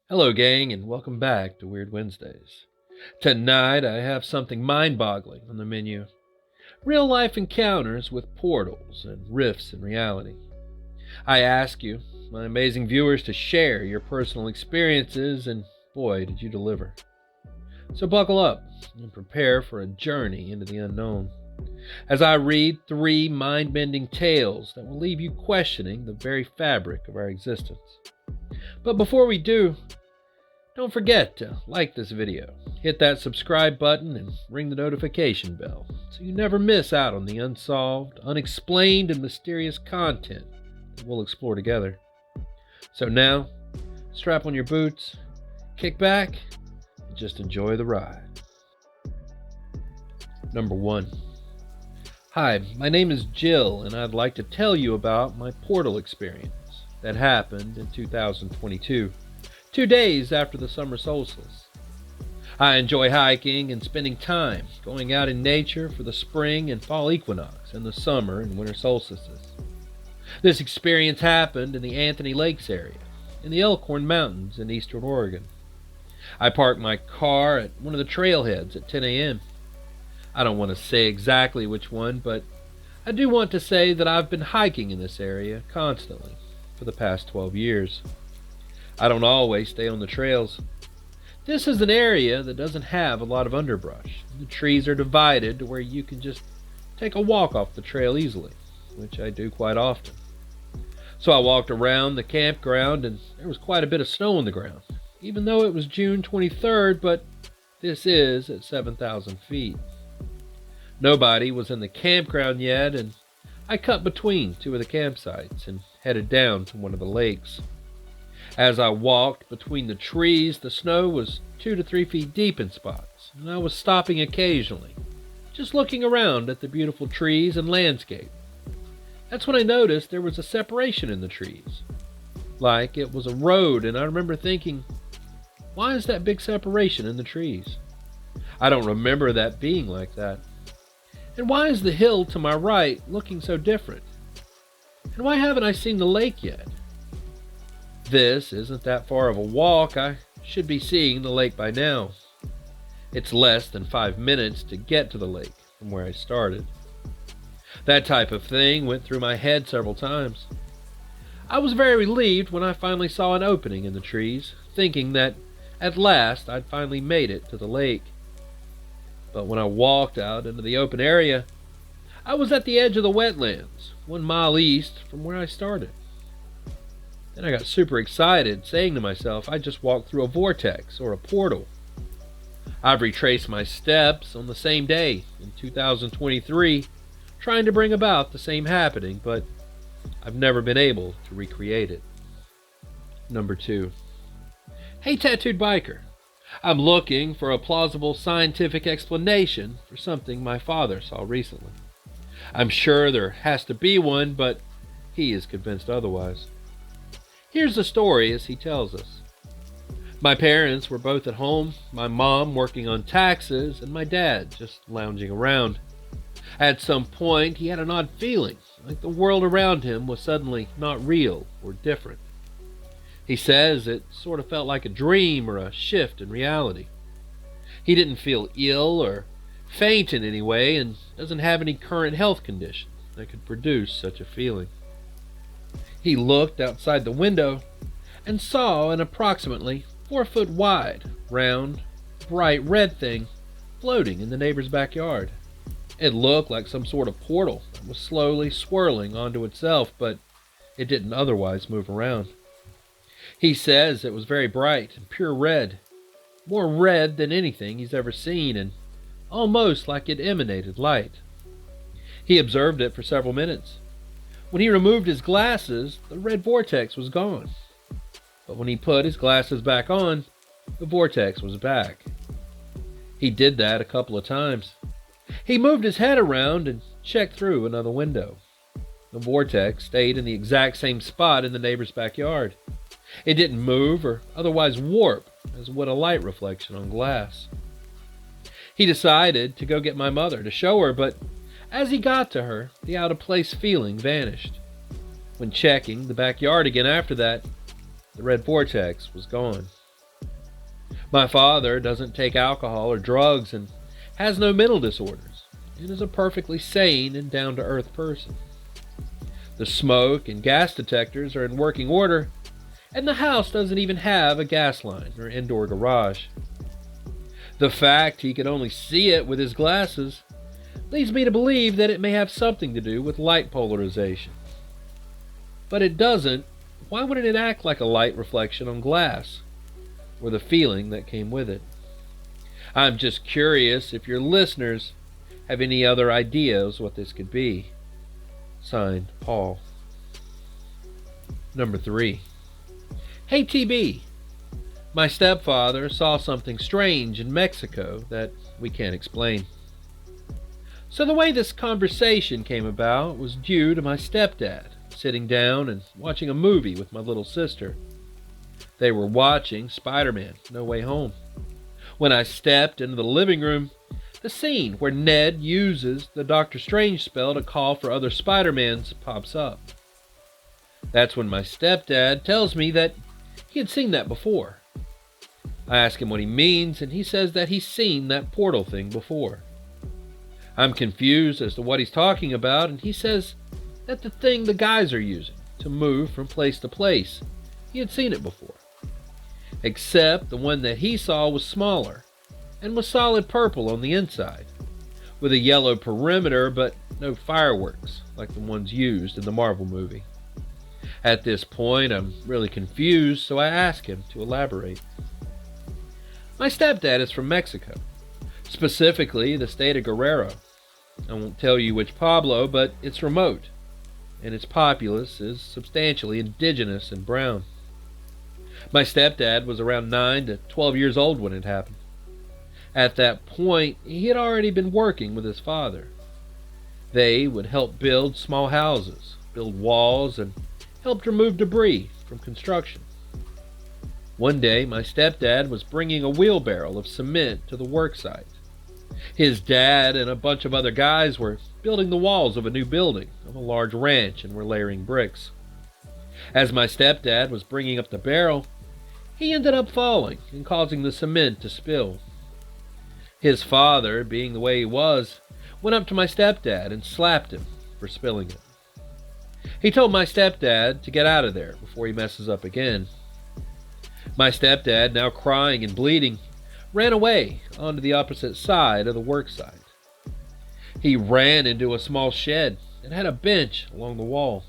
Hello, gang, and welcome back to Weird Wednesdays. Tonight, I have something mind boggling on the menu: real life encounters with portals and rifts in reality. I ask you, my amazing viewers, to share your personal experiences, and boy, did you deliver. So buckle up and prepare for a journey into the unknown as I read three mind bending tales that will leave you questioning the very fabric of our existence. But before we do, don't forget to like this video, hit that subscribe button, and ring the notification bell so you never miss out on the unsolved, unexplained, and mysterious content that we'll explore together. So now, strap on your boots, kick back, and just enjoy the ride. Number 1. Hi, my name is Jill, and I'd like to tell you about my portal experience that happened in 2022. 2 days after the summer solstice. I enjoy hiking and spending time going out in nature for the spring and fall equinox and the summer and winter solstices. This experience happened in the Anthony Lakes area, in the Elkhorn Mountains in eastern Oregon. I parked my car at one of the trailheads at 10 a.m. I don't want to say exactly which one, but I do want to say that I've been hiking in this area constantly for the past 12 years. I don't always stay on the trails. This is an area that doesn't have a lot of underbrush. The trees are divided to where you can just take a walk off the trail easily, which I do quite often. So I walked around the campground, and there was quite a bit of snow on the ground, even though it was June 23rd, but this is at 7,000 feet. Nobody was in the campground yet, and I cut between two of the campsites and headed down to one of the lakes. As I walked between the trees, the snow was 2 to 3 feet deep in spots, and I was stopping occasionally, just looking around at the beautiful trees and landscape. That's when I noticed there was a separation in the trees, like it was a road, and I remember thinking, why is that big separation in the trees? I don't remember that being like that. And why is the hill to my right looking so different? And why haven't I seen the lake yet? This isn't that far of a walk. I should be seeing the lake by now. It's less than 5 minutes to get to the lake from where I started. That type of thing went through my head several times. I was very relieved when I finally saw an opening in the trees, thinking that at last I'd finally made it to the lake. But when I walked out into the open area, I was at the edge of the wetlands, 1 mile east from where I started. Then I got super excited, saying to myself, I just walked through a vortex or a portal. I've retraced my steps on the same day in 2023, trying to bring about the same happening, but I've never been able to recreate it. Number 2. Hey, tattooed biker. I'm looking for a plausible scientific explanation for something my father saw recently. I'm sure there has to be one, but he is convinced otherwise. Here's the story as he tells us. My parents were both at home, my mom working on taxes, and my dad just lounging around. At some point, he had an odd feeling, like the world around him was suddenly not real or different. He says it sort of felt like a dream or a shift in reality. He didn't feel ill or faint in any way, and doesn't have any current health conditions that could produce such a feeling. He looked outside the window and saw an approximately 4 foot wide, round, bright red thing floating in the neighbor's backyard. It looked like some sort of portal that was slowly swirling onto itself, but it didn't otherwise move around. He says it was very bright and pure red, more red than anything he's ever seen, and almost like it emanated light. He observed it for several minutes. When he removed his glasses, the red vortex was gone. But when he put his glasses back on, the vortex was back. He did that a couple of times. He moved his head around and checked through another window. The vortex stayed in the exact same spot in the neighbor's backyard. It didn't move or otherwise warp as would a light reflection on glass. He decided to go get my mother to show her, but as he got to her, the out-of-place feeling vanished. When checking the backyard again after that, the red vortex was gone. My father doesn't take alcohol or drugs and has no mental disorders, and is a perfectly sane and down-to-earth person. The smoke and gas detectors are in working order, and the house doesn't even have a gas line or indoor garage. The fact he could only see it with his glasses leads me to believe that it may have something to do with light polarization. But it doesn't. Why wouldn't it act like a light reflection on glass, or the feeling that came with it? I'm just curious if your listeners have any other ideas what this could be. Signed, Paul. Number 3. Hey TB, my stepfather saw something strange in Mexico that we can't explain. So the way this conversation came about was due to my stepdad sitting down and watching a movie with my little sister. They were watching Spider-Man: No Way Home. When I stepped into the living room, the scene where Ned uses the Doctor Strange spell to call for other Spider-Mans pops up. That's when my stepdad tells me that he had seen that before. I ask him what he means, and he says that he's seen that portal thing before. I'm confused as to what he's talking about, and he says that the thing the guys are using to move from place to place, he had seen it before. Except the one that he saw was smaller, and was solid purple on the inside, with a yellow perimeter but no fireworks like the ones used in the Marvel movie. At this point, I'm really confused, so I ask him to elaborate. My stepdad is from Mexico, specifically the state of Guerrero. I won't tell you which pueblo, but it's remote, and its populace is substantially indigenous and brown. My stepdad was around 9 to 12 years old when it happened. At that point, he had already been working with his father. They would help build small houses, build walls, and helped remove debris from construction. One day, my stepdad was bringing a wheelbarrow of cement to the work site. His dad and a bunch of other guys were building the walls of a new building of a large ranch and were layering bricks. As my stepdad was bringing up the barrel, he ended up falling and causing the cement to spill. His father, being the way he was, went up to my stepdad and slapped him for spilling it. He told my stepdad to get out of there before he messes up again. My stepdad, now crying and bleeding, ran away onto the opposite side of the work site. He ran into a small shed and had a bench along the wall.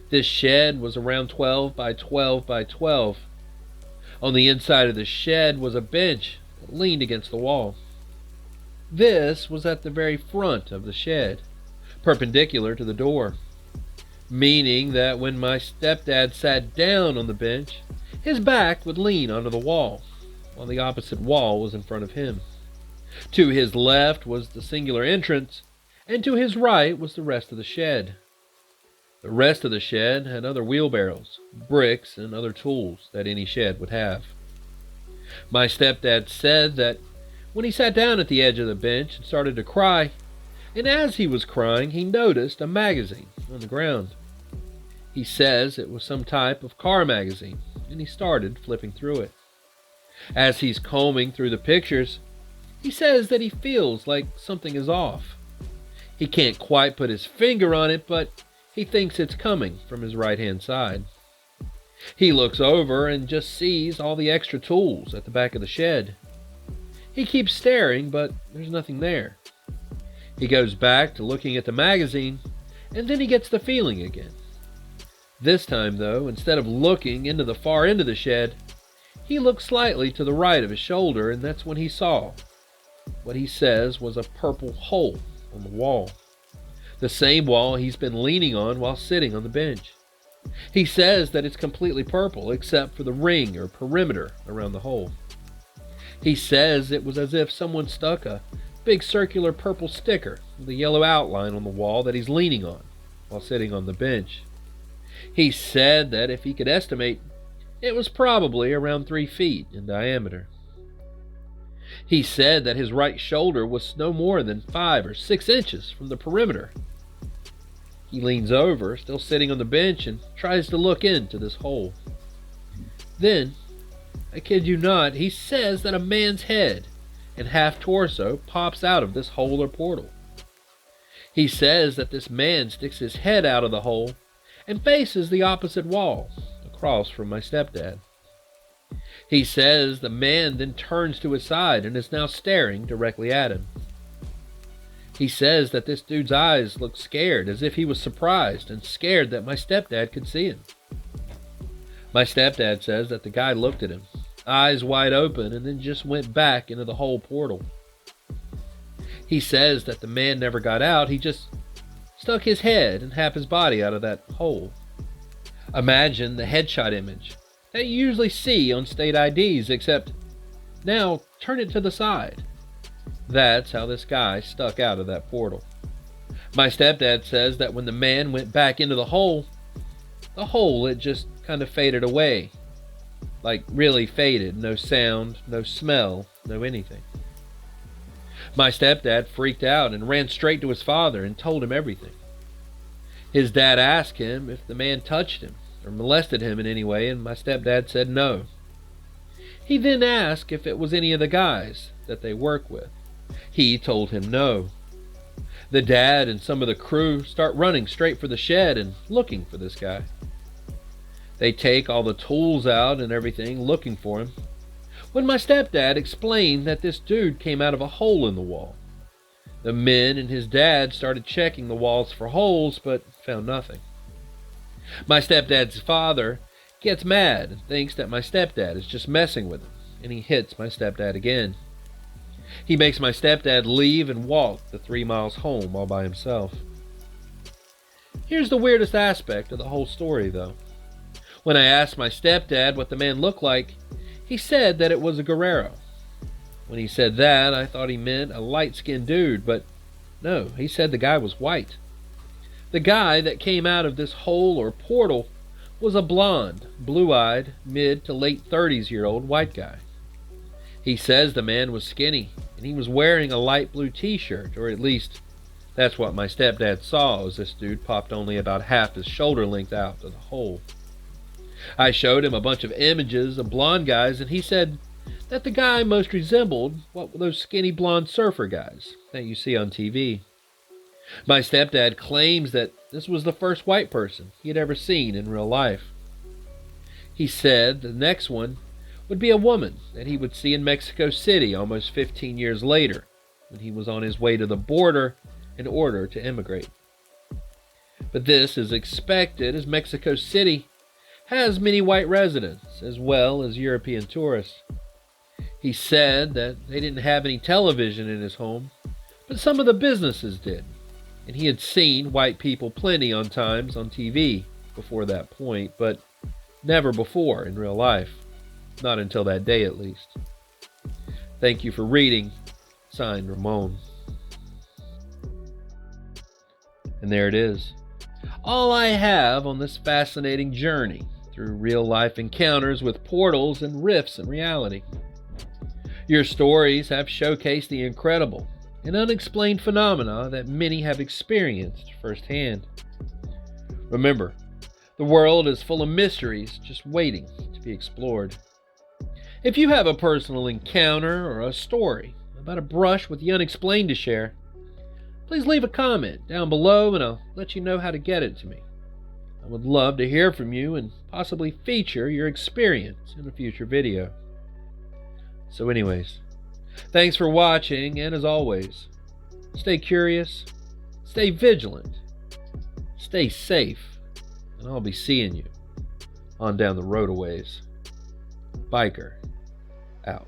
This shed was around 12 by 12 by 12. On the inside of the shed was a bench that leaned against the wall. This was at the very front of the shed, perpendicular to the door, meaning that when my stepdad sat down on the bench, his back would lean onto the wall, while the opposite wall was in front of him. To his left was the singular entrance, and to his right was the rest of the shed. The rest of the shed had other wheelbarrows, bricks, and other tools that any shed would have. My stepdad said that when he sat down at the edge of the bench and started to cry, and as he was crying, he noticed a magazine on the ground. He says it was some type of car magazine, and he started flipping through it. As he's combing through the pictures, he says that he feels like something is off. He can't quite put his finger on it, but he thinks it's coming from his right-hand side. He looks over and just sees all the extra tools at the back of the shed. He keeps staring, but there's nothing there. He goes back to looking at the magazine, and then he gets the feeling again. This time, though, instead of looking into the far end of the shed, he looked slightly to the right of his shoulder, and that's when he saw what he says was a purple hole on the wall. The same wall he's been leaning on while sitting on the bench. He says that it's completely purple except for the ring or perimeter around the hole. He says it was as if someone stuck a big circular purple sticker with a yellow outline on the wall that he's leaning on while sitting on the bench. He said that if he could estimate, it was probably around 3 feet in diameter. He said that his right shoulder was no more than 5 or 6 inches from the perimeter. He leans over, still sitting on the bench, and tries to look into this hole. Then, I kid you not, he says that a man's head and half torso pops out of this hole or portal. He says that this man sticks his head out of the hole and faces the opposite wall, across from my stepdad. He says the man then turns to his side and is now staring directly at him. He says that this dude's eyes look scared, as if he was surprised and scared that my stepdad could see him. My stepdad says that the guy looked at him, eyes wide open, and then just went back into the hole portal. He says that the man never got out, he just stuck his head and half his body out of that hole. Imagine the headshot image that you usually see on state IDs, except now turn it to the side. That's how this guy stuck out of that portal. My stepdad says that when the man went back into the hole, it just kind of faded away. Like really faded. No sound, no smell, no anything. My stepdad freaked out and ran straight to his father and told him everything. His dad asked him if the man touched him or molested him in any way, and my stepdad said no. He then asked if it was any of the guys that they work with. He told him no. The dad and some of the crew start running straight for the shed and looking for this guy. They take all the tools out and everything, looking for him, when my stepdad explained that this dude came out of a hole in the wall. The men and his dad started checking the walls for holes, but found nothing. My stepdad's father gets mad and thinks that my stepdad is just messing with him, and he hits my stepdad again. He makes my stepdad leave and walk the 3 miles home all by himself. Here's the weirdest aspect of the whole story, though. When I asked my stepdad what the man looked like, he said that it was a Guerrero. When he said that, I thought he meant a light-skinned dude, but no, he said the guy was white. The guy that came out of this hole or portal was a blonde, blue-eyed, mid to late 30s-year-old white guy. He says the man was skinny, and he was wearing a light blue t-shirt, or at least that's what my stepdad saw, as this dude popped only about half his shoulder length out of the hole. I showed him a bunch of images of blonde guys, and he said that the guy most resembled what those skinny blonde surfer guys that you see on TV. My stepdad claims that this was the first white person he had ever seen in real life. He said the next one would be a woman that he would see in Mexico City almost 15 years later, when he was on his way to the border in order to immigrate. But this is expected, as Mexico City has many white residents as well as European tourists. He said that they didn't have any television in his home, but some of the businesses did, and he had seen white people plenty on times on TV before that point, but never before in real life. Not until that day, at least. Thank you for reading. Signed, Ramon. And there it is. All I have on this fascinating journey through real-life encounters with portals and rifts in reality. Your stories have showcased the incredible and unexplained phenomena that many have experienced firsthand. Remember, the world is full of mysteries just waiting to be explored. If you have a personal encounter or a story about a brush with the unexplained to share, please leave a comment down below and I'll let you know how to get it to me. I would love to hear from you and possibly feature your experience in a future video. So anyways, thanks for watching, and as always, stay curious, stay vigilant, stay safe, and I'll be seeing you on down the road a ways. Biker out.